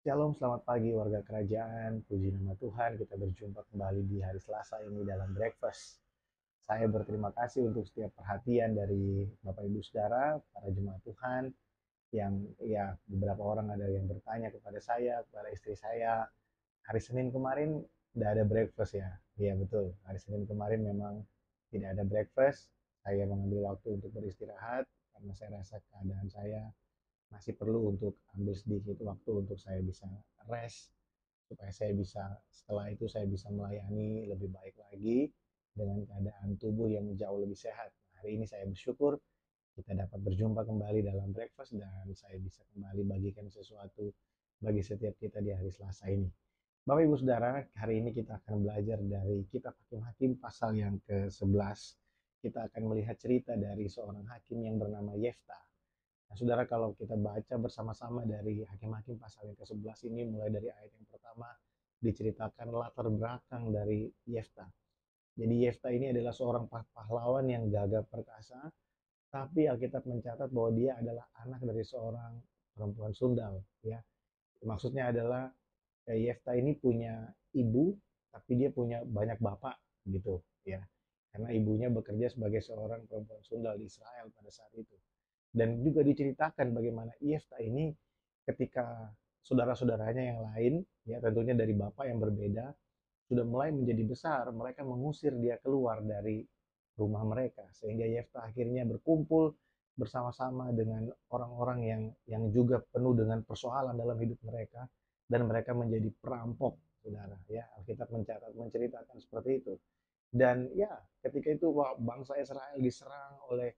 Shalom, selamat pagi warga kerajaan. Puji nama Tuhan, kita berjumpa kembali di hari Selasa ini dalam breakfast. Saya berterima kasih untuk setiap perhatian dari Bapak Ibu Saudara, para jemaat Tuhan, yang ya beberapa orang ada yang bertanya kepada saya, kepada istri saya, hari Senin kemarin tidak ada breakfast ya. Iya betul, hari Senin kemarin memang tidak ada breakfast. Saya mengambil waktu untuk beristirahat karena saya rasa keadaan saya masih perlu untuk ambil sedikit waktu untuk saya bisa rest supaya saya bisa setelah itu saya bisa melayani lebih baik lagi dengan keadaan tubuh yang jauh lebih sehat. Hari ini saya bersyukur kita dapat berjumpa kembali dalam breakfast dan saya bisa kembali bagikan sesuatu bagi setiap kita di hari Selasa ini. Bapak Ibu Saudara, hari ini kita akan belajar dari Kitab Hakim-Hakim pasal yang ke-11. Kita akan melihat cerita dari seorang hakim yang bernama Yefta. Nah, saudara, kalau kita baca bersama-sama dari Hakim-Hakim pasal yang ke-11 ini, mulai dari ayat yang pertama, diceritakan latar belakang dari Yefta. Jadi Yefta ini adalah seorang pahlawan yang gagah perkasa, tapi Alkitab mencatat bahwa dia adalah anak dari seorang perempuan sundal. Ya, maksudnya adalah Yefta ini punya ibu, tapi dia punya banyak bapak, gitu. Ya, karena ibunya bekerja sebagai seorang perempuan sundal di Israel pada saat itu. Dan juga diceritakan bagaimana Yefta ini ketika saudara-saudaranya yang lain, ya tentunya dari bapak yang berbeda, sudah mulai menjadi besar, mereka mengusir dia keluar dari rumah mereka. Sehingga Yefta akhirnya berkumpul bersama-sama dengan orang-orang yang juga penuh dengan persoalan dalam hidup mereka, dan mereka menjadi perampok, saudara. Ya, Alkitab mencatat, menceritakan seperti itu. Dan ya, ketika itu bangsa Israel diserang oleh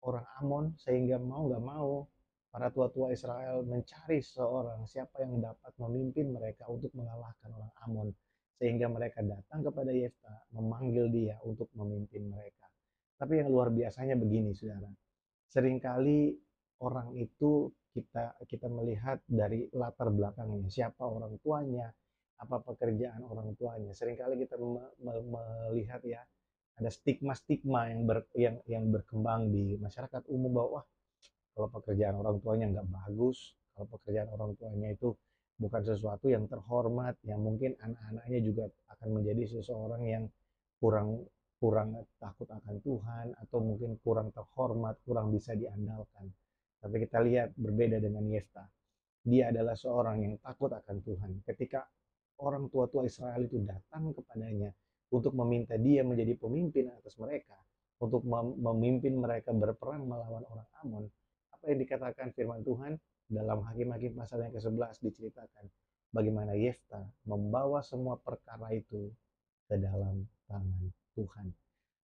orang Amon, sehingga mau nggak mau para tua-tua Israel mencari seorang siapa yang dapat memimpin mereka untuk mengalahkan orang Amon, sehingga mereka datang kepada Yefta memanggil dia untuk memimpin mereka. Tapi yang luar biasanya begini, saudara, seringkali orang itu kita kita melihat dari latar belakangnya, siapa orang tuanya, apa pekerjaan orang tuanya. Seringkali kita melihat ya, ada stigma-stigma yang berkembang di masyarakat umum bahwa wah, kalau pekerjaan orang tuanya nggak bagus, kalau pekerjaan orang tuanya itu bukan sesuatu yang terhormat, yang mungkin anak-anaknya juga akan menjadi seseorang yang kurang kurang takut akan Tuhan, atau mungkin kurang terhormat, kurang bisa diandalkan. Tapi kita lihat berbeda dengan Yefta. Dia adalah seorang yang takut akan Tuhan. Ketika orang tua-tua Israel itu datang kepadanya untuk meminta dia menjadi pemimpin atas mereka, untuk memimpin mereka berperang melawan orang Amon, apa yang dikatakan firman Tuhan dalam Hakim-Hakim pasal yang ke-11 diceritakan bagaimana Yefta membawa semua perkara itu ke dalam tangan Tuhan.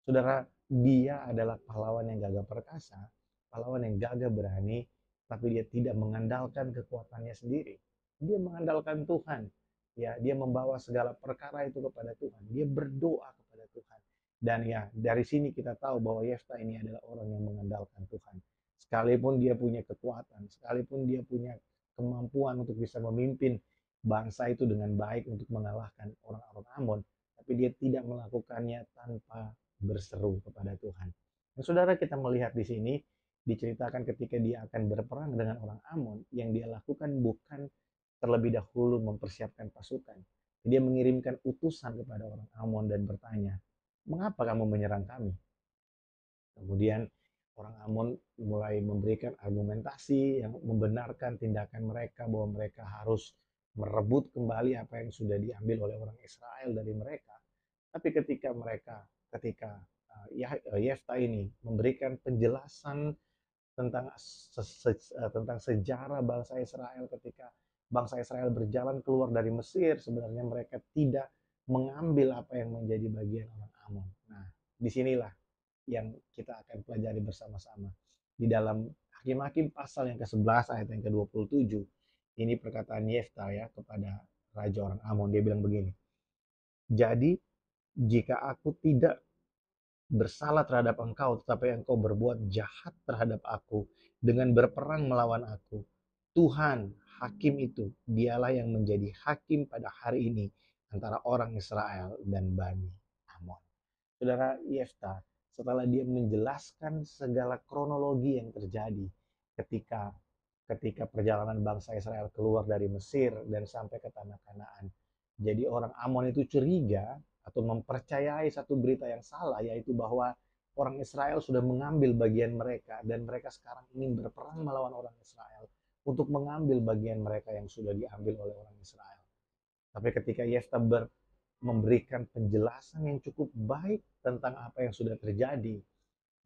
Saudara, dia adalah pahlawan yang gagah perkasa, pahlawan yang gagah berani, tapi dia tidak mengandalkan kekuatannya sendiri. Dia mengandalkan Tuhan. Ya, dia membawa segala perkara itu kepada Tuhan. Dia berdoa kepada Tuhan. Dan ya, dari sini kita tahu bahwa Yefta ini adalah orang yang mengandalkan Tuhan. Sekalipun dia punya kekuatan, sekalipun dia punya kemampuan untuk bisa memimpin bangsa itu dengan baik untuk mengalahkan orang-orang Amon, tapi dia tidak melakukannya tanpa berseru kepada Tuhan. Dan saudara, kita melihat di sini diceritakan ketika dia akan berperang dengan orang Amon, yang dia lakukan bukan terlebih dahulu mempersiapkan pasukan. Dia mengirimkan utusan kepada orang Amon dan bertanya, "Mengapa kamu menyerang kami?" Kemudian orang Amon mulai memberikan argumentasi yang membenarkan tindakan mereka, bahwa mereka harus merebut kembali apa yang sudah diambil oleh orang Israel dari mereka. Tapi ketika Yefta ini memberikan penjelasan tentang tentang sejarah bangsa Israel, ketika bangsa Israel berjalan keluar dari Mesir, sebenarnya mereka tidak mengambil apa yang menjadi bagian orang Amon. Nah, disinilah yang kita akan pelajari bersama-sama. Di dalam Hakim-Hakim pasal yang ke-11 ayat yang ke-27, ini perkataan Yefta ya kepada raja orang Amon. Dia bilang begini, "Jadi jika aku tidak bersalah terhadap engkau, tetapi engkau berbuat jahat terhadap aku dengan berperang melawan aku, Tuhan, hakim itu, dialah yang menjadi hakim pada hari ini antara orang Israel dan Bani Amon." Saudara, Yefta, setelah dia menjelaskan segala kronologi yang terjadi ketika ketika perjalanan bangsa Israel keluar dari Mesir dan sampai ke tanah Kanaan. Jadi orang Amon itu curiga atau mempercayai satu berita yang salah, yaitu bahwa orang Israel sudah mengambil bagian mereka dan mereka sekarang ingin berperang melawan orang Israel untuk mengambil bagian mereka yang sudah diambil oleh orang Israel. Tapi ketika Yefta memberikan penjelasan yang cukup baik tentang apa yang sudah terjadi,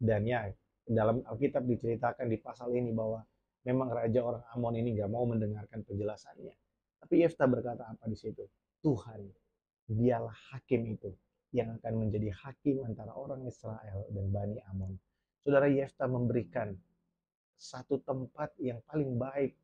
dan ya dalam Alkitab diceritakan di pasal ini bahwa memang raja orang Amon ini nggak mau mendengarkan penjelasannya. Tapi Yefta berkata apa di situ? Tuhan, dialah hakim itu yang akan menjadi hakim antara orang Israel dan Bani Amon. Saudara, Yefta memberikan satu tempat yang paling baik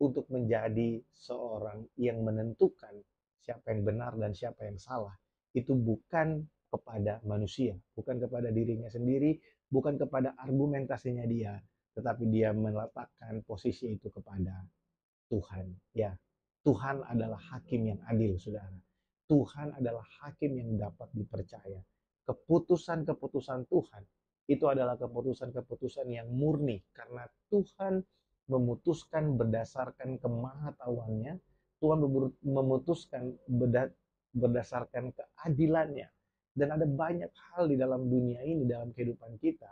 untuk menjadi seorang yang menentukan siapa yang benar dan siapa yang salah. Itu bukan kepada manusia, bukan kepada dirinya sendiri, bukan kepada argumentasinya dia, tetapi dia meletakkan posisi itu kepada Tuhan. Ya, Tuhan adalah hakim yang adil, saudara. Tuhan adalah hakim yang dapat dipercaya. Keputusan-keputusan Tuhan itu adalah keputusan-keputusan yang murni karena Tuhan memutuskan berdasarkan kemahatauannya, Tuhan memutuskan berdasarkan keadilannya. Dan ada banyak hal di dalam dunia ini, dalam kehidupan kita,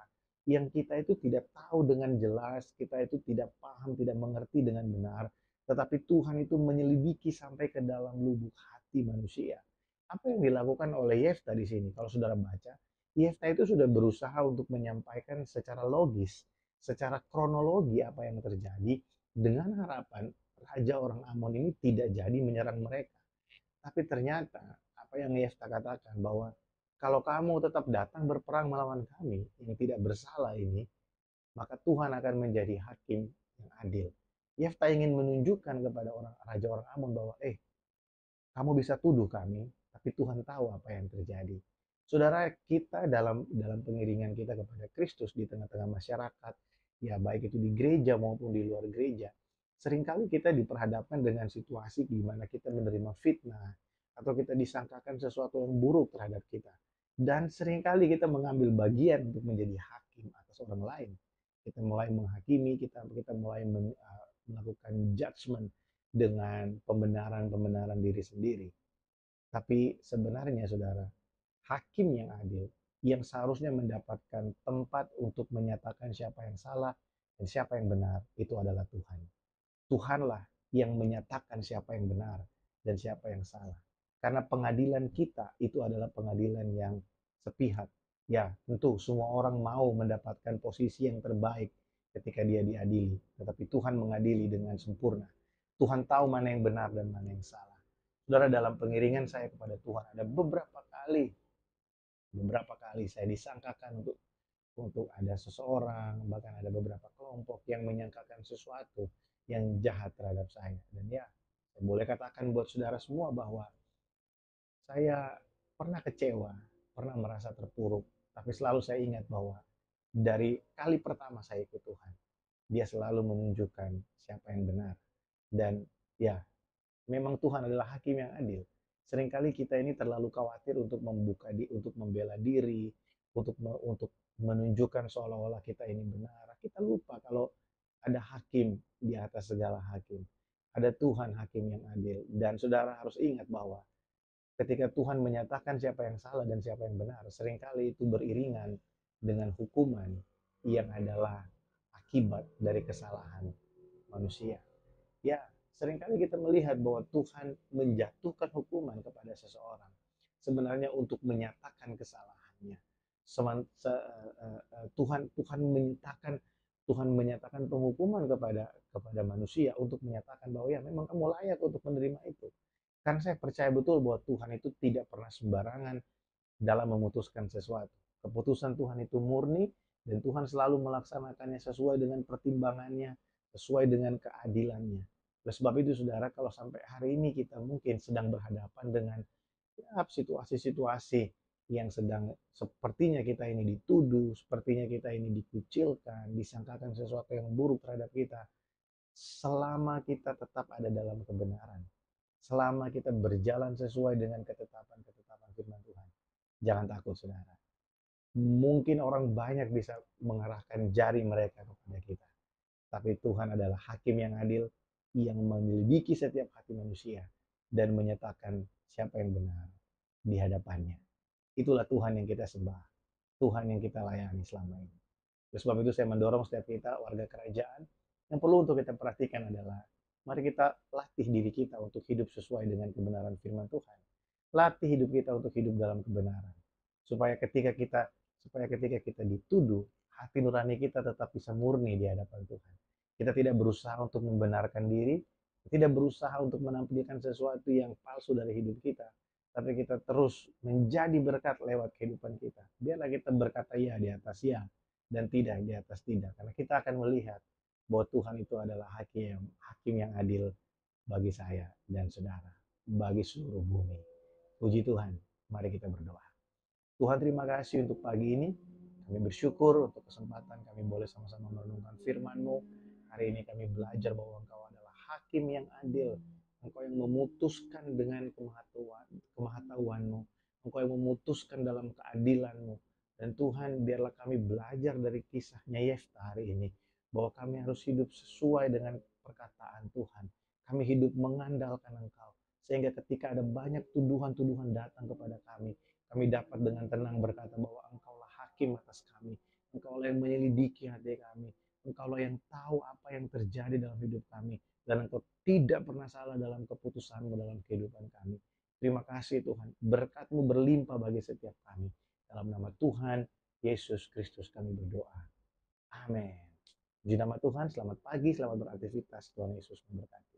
yang kita itu tidak tahu dengan jelas, kita itu tidak paham, tidak mengerti dengan benar, tetapi Tuhan itu menyelidiki sampai ke dalam lubuk hati manusia. Apa yang dilakukan oleh Yefta di sini? Kalau saudara baca, Yefta itu sudah berusaha untuk menyampaikan secara logis, secara kronologi apa yang terjadi, dengan harapan raja orang Amon ini tidak jadi menyerang mereka. Tapi ternyata apa yang Yefta katakan bahwa kalau kamu tetap datang berperang melawan kami yang tidak bersalah ini, maka Tuhan akan menjadi hakim yang adil. Yefta ingin menunjukkan kepada raja orang Amon bahwa kamu bisa tuduh kami, tapi Tuhan tahu apa yang terjadi. Saudara, kita dalam pengiringan kita kepada Kristus di tengah-tengah masyarakat, ya baik itu di gereja maupun di luar gereja, seringkali kita diperhadapkan dengan situasi di mana kita menerima fitnah atau kita disangkakan sesuatu yang buruk terhadap kita. Dan seringkali kita mengambil bagian untuk menjadi hakim atas orang lain. Kita mulai menghakimi, kita mulai melakukan judgment dengan pembenaran-pembenaran diri sendiri. Tapi sebenarnya saudara, hakim yang adil, yang seharusnya mendapatkan tempat untuk menyatakan siapa yang salah dan siapa yang benar, itu adalah Tuhan. Tuhanlah yang menyatakan siapa yang benar dan siapa yang salah. Karena pengadilan kita itu adalah pengadilan yang sepihak. Ya, tentu semua orang mau mendapatkan posisi yang terbaik ketika dia diadili. Tetapi Tuhan mengadili dengan sempurna. Tuhan tahu mana yang benar dan mana yang salah. Saudara, dalam pengiringan saya kepada Tuhan ada beberapa kali saya disangkakan untuk ada seseorang, bahkan ada beberapa kelompok yang menyangkakan sesuatu yang jahat terhadap saya. Dan ya, saya boleh katakan buat saudara semua bahwa saya pernah kecewa, pernah merasa terpuruk, tapi selalu saya ingat bahwa dari kali pertama saya ikut Tuhan, dia selalu menunjukkan siapa yang benar. Dan ya, memang Tuhan adalah hakim yang adil. Seringkali kita ini terlalu khawatir untuk untuk membela diri, untuk menunjukkan seolah-olah kita ini benar. Kita lupa kalau ada hakim di atas segala hakim. Ada Tuhan hakim yang adil. Dan saudara harus ingat bahwa ketika Tuhan menyatakan siapa yang salah dan siapa yang benar, seringkali itu beriringan dengan hukuman yang adalah akibat dari kesalahan manusia. Ya, seringkali kita melihat bahwa Tuhan menjatuhkan hukuman kepada seseorang sebenarnya untuk menyatakan kesalahannya. Tuhan menyatakan penghukuman kepada manusia untuk menyatakan bahwa ya memang kamu layak untuk menerima itu. Karena saya percaya betul bahwa Tuhan itu tidak pernah sembarangan dalam memutuskan sesuatu. Keputusan Tuhan itu murni dan Tuhan selalu melaksanakannya sesuai dengan pertimbangannya, sesuai dengan keadilannya. Oleh sebab itu saudara, kalau sampai hari ini kita mungkin sedang berhadapan dengan situasi-situasi yang sedang sepertinya kita ini dituduh, sepertinya kita ini dikucilkan, disangkakan sesuatu yang buruk terhadap kita, selama kita tetap ada dalam kebenaran, selama kita berjalan sesuai dengan ketetapan-ketetapan firman Tuhan, jangan takut saudara. Mungkin orang banyak bisa mengarahkan jari mereka kepada kita, Tapi Tuhan adalah hakim yang adil, yang menyelidiki setiap hati manusia dan menyatakan siapa yang benar di hadapannya. Itulah Tuhan yang kita sembah, Tuhan yang kita layani selama ini. Oleh sebab itu saya mendorong setiap kita warga kerajaan, yang perlu untuk kita perhatikan adalah mari kita latih diri kita untuk hidup sesuai dengan kebenaran firman Tuhan. Latih hidup kita untuk hidup dalam kebenaran. Supaya ketika kita dituduh, hati nurani kita tetap bisa murni di hadapan Tuhan. Kita tidak berusaha untuk membenarkan diri, tidak berusaha untuk menampilkan sesuatu yang palsu dari hidup kita, tapi kita terus menjadi berkat lewat kehidupan kita. Biarlah kita berkata ya di atas ya, dan tidak di atas tidak. Karena kita akan melihat bahwa Tuhan itu adalah hakim yang adil bagi saya dan saudara, bagi seluruh bumi. Puji Tuhan, mari kita berdoa. Tuhan terima kasih untuk pagi ini. Kami bersyukur untuk kesempatan kami boleh sama-sama merenungkan firman-Mu. Hari ini kami belajar bahwa Engkau adalah hakim yang adil. Engkau yang memutuskan dengan kemahatauan-Mu. Engkau yang memutuskan dalam keadilan-Mu. Dan Tuhan, biarlah kami belajar dari kisahnya Yefta hari ini. Bahwa kami harus hidup sesuai dengan perkataan Tuhan. Kami hidup mengandalkan Engkau. Sehingga ketika ada banyak tuduhan-tuduhan datang kepada kami dapat dengan tenang berkata bahwa Engkaulah hakim atas kami. Engkaulah yang menyelidiki hati kami. Engkaulah yang tahu apa yang terjadi dalam hidup kami. Dan Engkau tidak pernah salah dalam keputusan-Mu dalam kehidupan kami. Terima kasih Tuhan. Berkat-Mu berlimpah bagi setiap kami. Dalam nama Tuhan Yesus Kristus kami berdoa. Amin. Puji nama Tuhan. Selamat pagi, selamat beraktivitas. Tuhan Yesus memberkati.